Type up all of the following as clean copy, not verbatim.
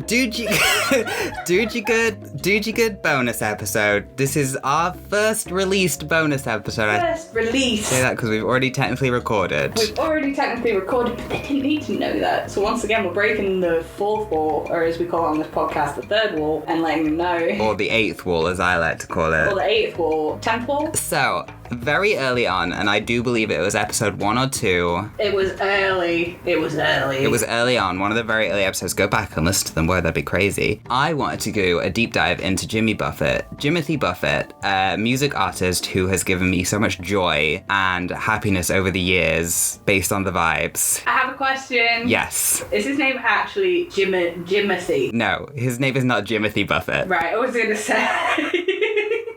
Dude, you good bonus episode. This is our first released bonus episode. First release. I say that because we've already technically recorded. But they didn't need to know that. So once again, we're breaking the fourth wall, or as we call it on this podcast, the third wall, and letting them know. Or the eighth wall, as I like to call it. Or the eighth wall. 10th wall? So, very early on, and I do believe it was episode 1 or 2. It was early. It was early on, one of the very early episodes. Go back and listen to them, boy, that'd be crazy. I wanted to do a deep dive into Jimmy Buffett. Jimothy Buffett, a music artist who has given me so much joy and happiness over the years based on the vibes. I have a question. Yes. Is his name actually Jimothy? No, his name is not Jimothy Buffett. Right, I was going to say...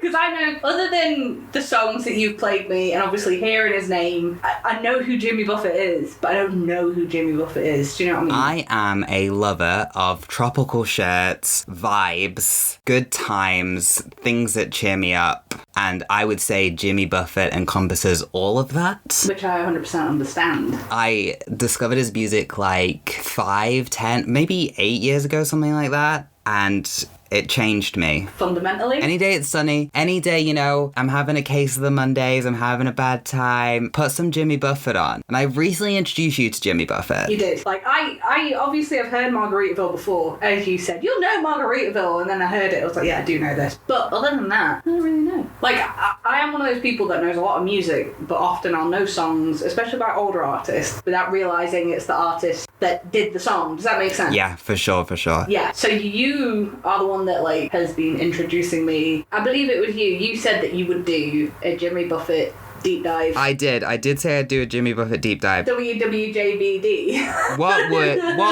Because I know, other than the songs that you've played me, and obviously hearing his name, I know who Jimmy Buffett is, but I don't know who Jimmy Buffett is. Do you know what I mean? I am a lover of tropical shirts, vibes, good times, things that cheer me up, and I would say Jimmy Buffett encompasses all of that. Which I 100% understand. I discovered his music like 5, 10, maybe 8 years ago, something like that, and... it changed me. Fundamentally? Any day it's sunny. Any day, you know, I'm having a case of the Mondays, I'm having a bad time. Put some Jimmy Buffett on. And I recently introduced you to Jimmy Buffett. You did. Like, I obviously have heard Margaritaville before. As you said, you'll know Margaritaville. And then I heard it. I was like, yeah, I do know this. But other than that, I don't really know. Like, I am one of those people that knows a lot of music, but often I'll know songs, especially by older artists, without realising it's the artist that did the song. Does that make sense? Yeah, for sure. Yeah. So you are the one that like has been introducing me. I believe it was you. You said that you would do a Jimmy Buffett deep dive. I did say I'd do a Jimmy Buffett deep dive. WWJBD. What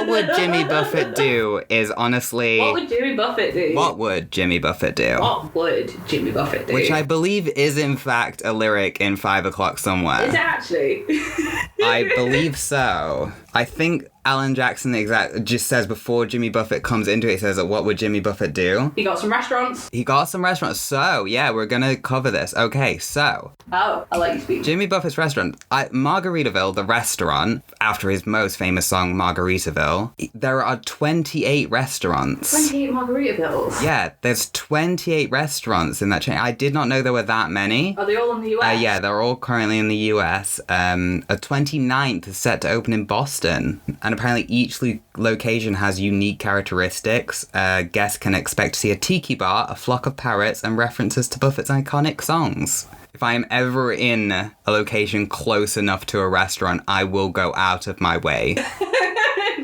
would Jimmy Buffett do is honestly... What would Jimmy Buffett do? What would Jimmy Buffett do? What would Jimmy Buffett do? Which I believe is in fact a lyric in 5 o'clock somewhere. Is it actually? I believe so. I think Alan Jackson just says before Jimmy Buffett comes into it, he says, what would Jimmy Buffett do? He got some restaurants. So, yeah, we're going to cover this. Okay, so. Oh, I like you speak. Jimmy Buffett's restaurant. Margaritaville, the restaurant, after his most famous song, Margaritaville, there are 28 restaurants. 28 Margaritavilles? Yeah, there's 28 restaurants in that chain. I did not know there were that many. Are they all in the US? Yeah, they're all currently in the US. A 29th is set to open in Boston. And apparently each location has unique characteristics. Guests can expect to see a tiki bar, a flock of parrots, and references to Buffett's iconic songs. If I am ever in a location close enough to a restaurant, I will go out of my way.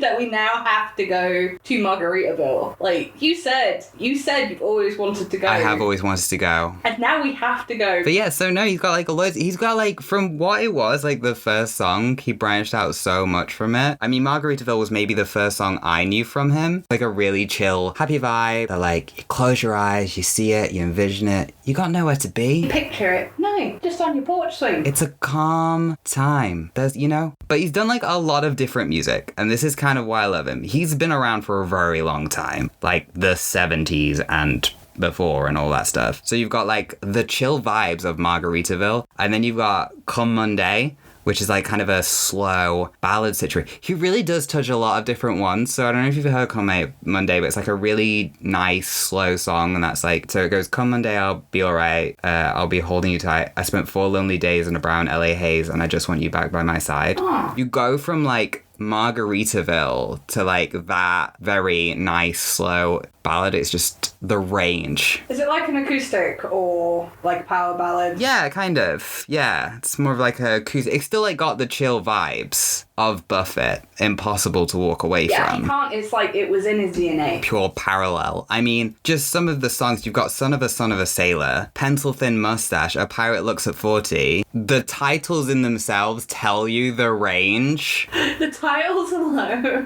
That we now have to go to Margaritaville. Like, you said you've always wanted to go. I have always wanted to go. And now we have to go. But yeah, so no, he's got like, from what it was, like the first song, he branched out so much from it. I mean, Margaritaville was maybe the first song I knew from him. Like a really chill, happy vibe. That like, you close your eyes, you see it, you envision it. You got nowhere to be. Picture it. No, just on your porch swing. It's a calm time. There's, you know. But he's done like a lot of different music. And this is kind of why I love him. He's been around for a very long time. Like the 70s and before and all that stuff. So you've got like the chill vibes of Margaritaville. And then you've got Come Monday, which is like kind of a slow ballad situation. He really does touch a lot of different ones. So I don't know if you've heard Come Monday, but it's like a really nice, slow song. And that's like, so it goes, Come Monday, I'll be all right. I'll be holding you tight. I spent 4 lonely days in a brown LA haze, and I just want you back by my side. Aww. You go from like Margaritaville to like that very nice, slow ballad. It's just the range. Is it like an acoustic or like a power ballad? Yeah, kind of. Yeah, it's more of like a acoustic. It's still like got the chill vibes of Buffett. Impossible to walk away from. Yeah, you can't. It's like it was in his DNA. Pure parallel. I mean, just some of the songs. You've got Son of a Sailor, Pencil Thin Mustache, A Pirate Looks at 40. The titles in themselves tell you the range. The titles alone.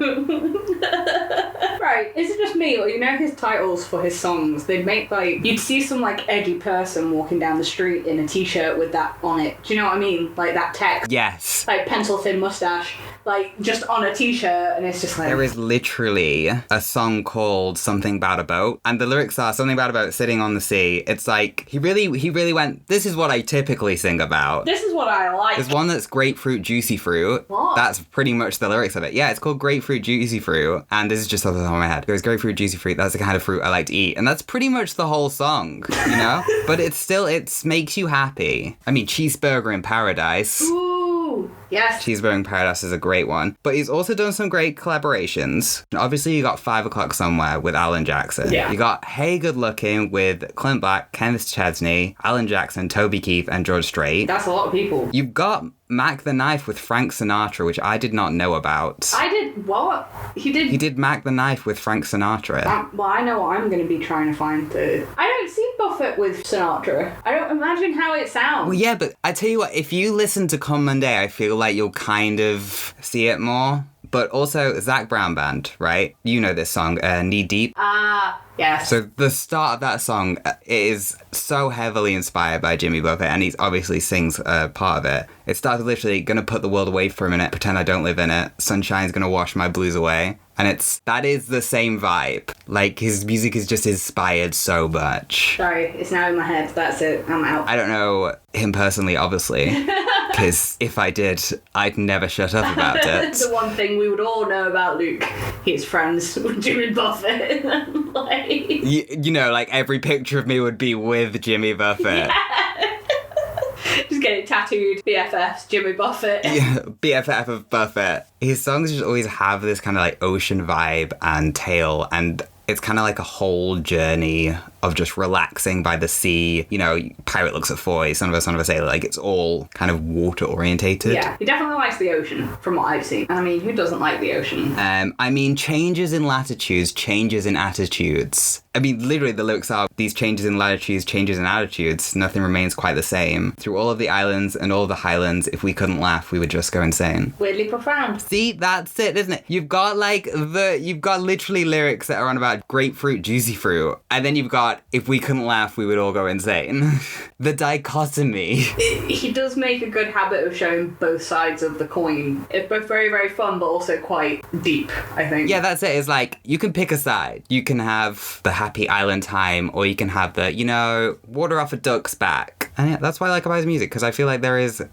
Right, is it just me, or you know his titles for his songs, they'd make like, you'd see some like edgy person walking down the street in a t-shirt with that on it. Do you know what I mean? Like that text. Yes. Like Pencil Thin Mustache, like just on a t-shirt, and it's just like... There is literally a song called Something About a Boat, and the lyrics are something about a boat sitting on the sea. It's like, he really went, this is what I typically sing about. This is what I like. There's one that's grapefruit juicy fruit. What? That's pretty much the lyrics of it. Yeah, it's called Grapefruit Juicy Fruit, and this is just a song of my head. It goes, grapefruit, juicy fruit, that's the kind of fruit I like to eat. And that's pretty much the whole song, you know? But it makes you happy. I mean, Cheeseburger in Paradise. Ooh, yes. Cheeseburger in Paradise is a great one. But he's also done some great collaborations. And obviously, you got 5 O'Clock Somewhere with Alan Jackson. Yeah. You got Hey Good Looking with Clint Black, Kenneth Chesney, Alan Jackson, Toby Keith, and George Strait. That's a lot of people. You've got Mac the Knife with Frank Sinatra, which I did not know about. I did what? He did Mac the Knife with Frank Sinatra. Well, I know what I'm going to be trying to find. I don't see Buffett with Sinatra. I don't imagine how it sounds. Well, yeah, but I tell you what, if you listen to Come Monday, I feel like you'll kind of see it more. But also, Zac Brown Band, right? You know this song, Knee Deep. Yes. So the start of that song is so heavily inspired by Jimmy Buffett, and he obviously sings part of it. It starts with literally, gonna put the world away for a minute, pretend I don't live in it, sunshine's gonna wash my blues away. And that is the same vibe. Like, his music is just inspired so much. Sorry, it's now in my head. That's it. I'm out. I don't know him personally, obviously, because if I did, I'd never shut up about it. The one thing we would all know about Luke, he's friends with Jimmy Buffett. You know, like, every picture of me would be with Jimmy Buffett. Yeah. Just get it tattooed. BFFs, Jimmy Buffett. Yeah, BFF of Buffett. His songs just always have this kind of like ocean vibe and tale, and it's kind of like a whole journey of just relaxing by the sea. You know, Pirate Looks at Foy, Son of a Sailor. Like, it's all kind of water orientated. Yeah, he definitely likes the ocean, from what I've seen. I mean, who doesn't like the ocean? I mean, changes in latitudes, changes in attitudes. I mean, literally the lyrics are, these changes in latitudes, changes in attitudes, nothing remains quite the same. Through all of the islands and all of the highlands, if we couldn't laugh, we would just go insane. Weirdly profound. See, that's it, isn't it? You've got literally lyrics that are on about grapefruit, juicy fruit, and then you've got, if we couldn't laugh, we would all go insane. The dichotomy. He does make a good habit of showing both sides of the coin. It's both very, very fun, but also quite deep, I think. Yeah, that's it. It's like, you can pick a side. You can have the happy island time, or you can have the, you know, water off a duck's back. And yeah, that's why I like about his music, because I feel like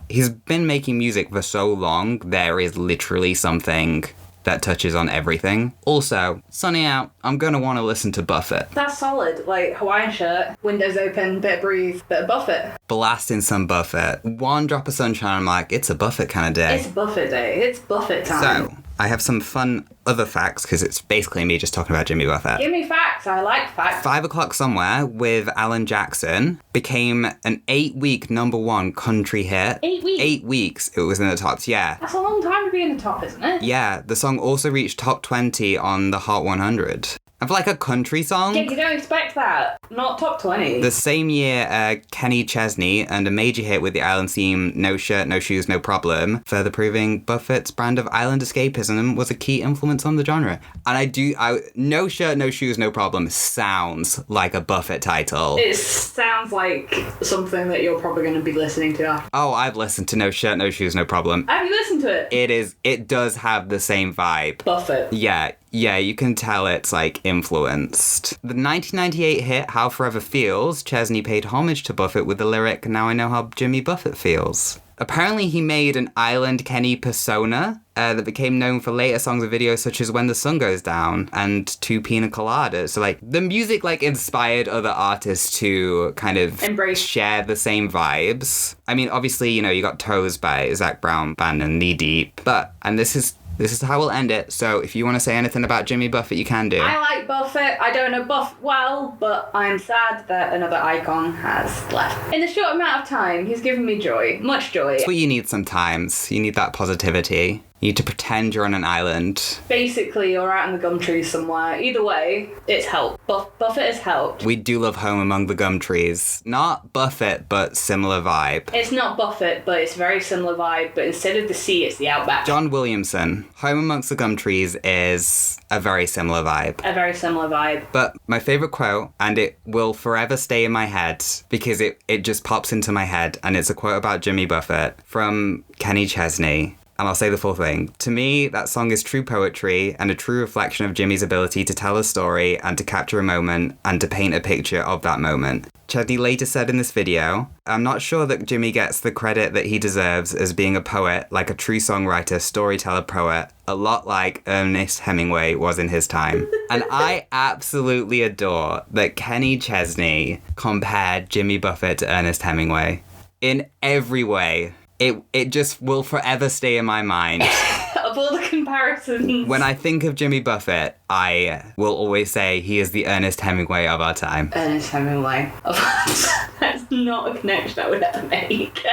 he's been making music for so long, there is literally something that touches on everything. Also, sunny out, I'm gonna want to listen to Buffett. That's solid. Like, Hawaiian shirt, windows open, bit of breathe, bit of Buffett. Blasting some Buffett. One drop of sunshine, I'm like, it's a Buffett kind of day. It's Buffett day. It's Buffett time. So, I have some fun other facts, because it's basically me just talking about Jimmy Buffett. Give me facts. I like facts. 5 O'Clock Somewhere with Alan Jackson became an 8-week #1 country hit. 8 weeks? 8 weeks it was in the tops, yeah. That's a long time to be in the top, isn't it? Yeah, the song also reached top 20 on the Hot 100. And for like a country song? Yeah, you don't expect that. Not top 20. The same year, Kenny Chesney earned a major hit with the island theme No Shirt, No Shoes, No Problem, further proving Buffett's brand of island escapism was a key influence on the genre. And No Shirt, No Shoes, No Problem sounds like a Buffett title. It sounds like something that you're probably going to be listening to after. Oh, I've listened to No Shirt, No Shoes, No Problem. Have you listened to it? It does have the same vibe. Buffett. Yeah, you can tell it's, like, influenced. The 1998 hit, How Forever Feels, Chesney paid homage to Buffett with the lyric, Now I Know How Jimmy Buffett Feels. Apparently he made an Island Kenny persona that became known for later songs and videos such as When the Sun Goes Down and Two Pina Coladas. So, like, the music, like, inspired other artists to kind of share the same vibes. I mean, obviously, you know, you got Toes by Zac Brown Band and Knee Deep, and this is how we'll end it, so if you want to say anything about Jimmy Buffett, you can do. I like Buffett. I don't know Buff well, but I'm sad that another icon has left. In a short amount of time, he's given me joy. Much joy. That's what you need sometimes. You need that positivity. You need to pretend you're on an island. Basically, you're out in the gum trees somewhere. Either way, it's helped. Buffett has helped. We do love Home Among the Gum Trees. Not Buffett, but similar vibe. It's not Buffett, but it's very similar vibe, but instead of the sea, it's the outback. John Williamson. Home Amongst the Gum Trees is a very similar vibe. A very similar vibe. But my favourite quote, and it will forever stay in my head, because it just pops into my head, and it's a quote about Jimmy Buffett from Kenny Chesney. and I'll say the full thing. To me, that song is true poetry and a true reflection of Jimmy's ability to tell a story and to capture a moment and to paint a picture of that moment. Chudney later said in this video, "I'm not sure that Jimmy gets the credit that he deserves as being a poet, like a true songwriter, storyteller, poet, a lot like Ernest Hemingway was in his time." And I absolutely adore that Kenny Chesney compared Jimmy Buffett to Ernest Hemingway. In every way. It just will forever stay in my mind. Of all the comparisons. When I think of Jimmy Buffett, I will always say he is the Ernest Hemingway of our time. Ernest Hemingway of our time. That's not a connection I would ever make.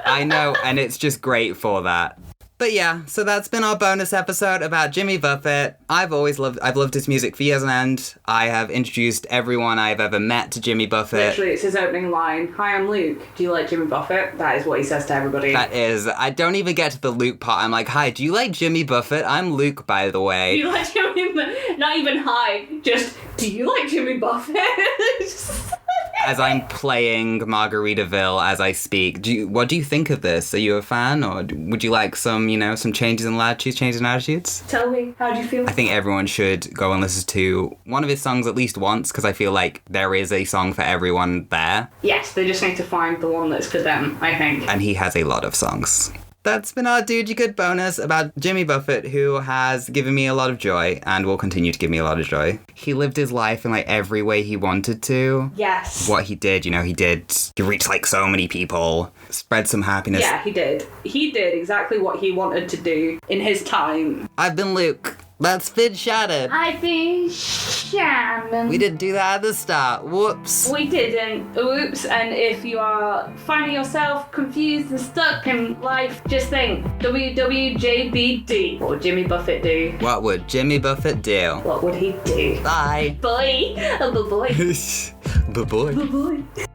I know, and it's just great for that. But yeah, so that's been our bonus episode about Jimmy Buffett. I've loved his music for years on end. I have introduced everyone I've ever met to Jimmy Buffett. Literally, it's his opening line. "Hi, I'm Luke. Do you like Jimmy Buffett?" That is what he says to everybody. That is. I don't even get to the Luke part. I'm like, "Hi, do you like Jimmy Buffett? I'm Luke, by the way." Do you like Jimmy Buffett? Not even hi. Just, do you like Jimmy Buffett? As I'm playing Margaritaville as I speak. What do you think of this? Are you a fan, or would you like some changes in latitudes, changes in attitudes? Tell me, how do you feel? I think everyone should go and listen to one of his songs at least once, because I feel like there is a song for everyone there. Yes, they just need to find the one that's for them, I think. And he has a lot of songs. That's been our Dude You Good bonus about Jimmy Buffett, who has given me a lot of joy and will continue to give me a lot of joy. He lived his life in every way he wanted to. Yes. What he did, he reached so many people, spread some happiness. Yeah, he did. He did exactly what he wanted to do in his time. I've been Luke. That's been Shannon. I've been Shannon. We didn't do that at the start. Whoops. We didn't. Oops. And if you are finding yourself confused and stuck in life, just think, WWJBD. What would Jimmy Buffett do? What would Jimmy Buffett do? What would he do? Bye. Bye. Oh, bye-bye. Bye-bye. Bye-bye.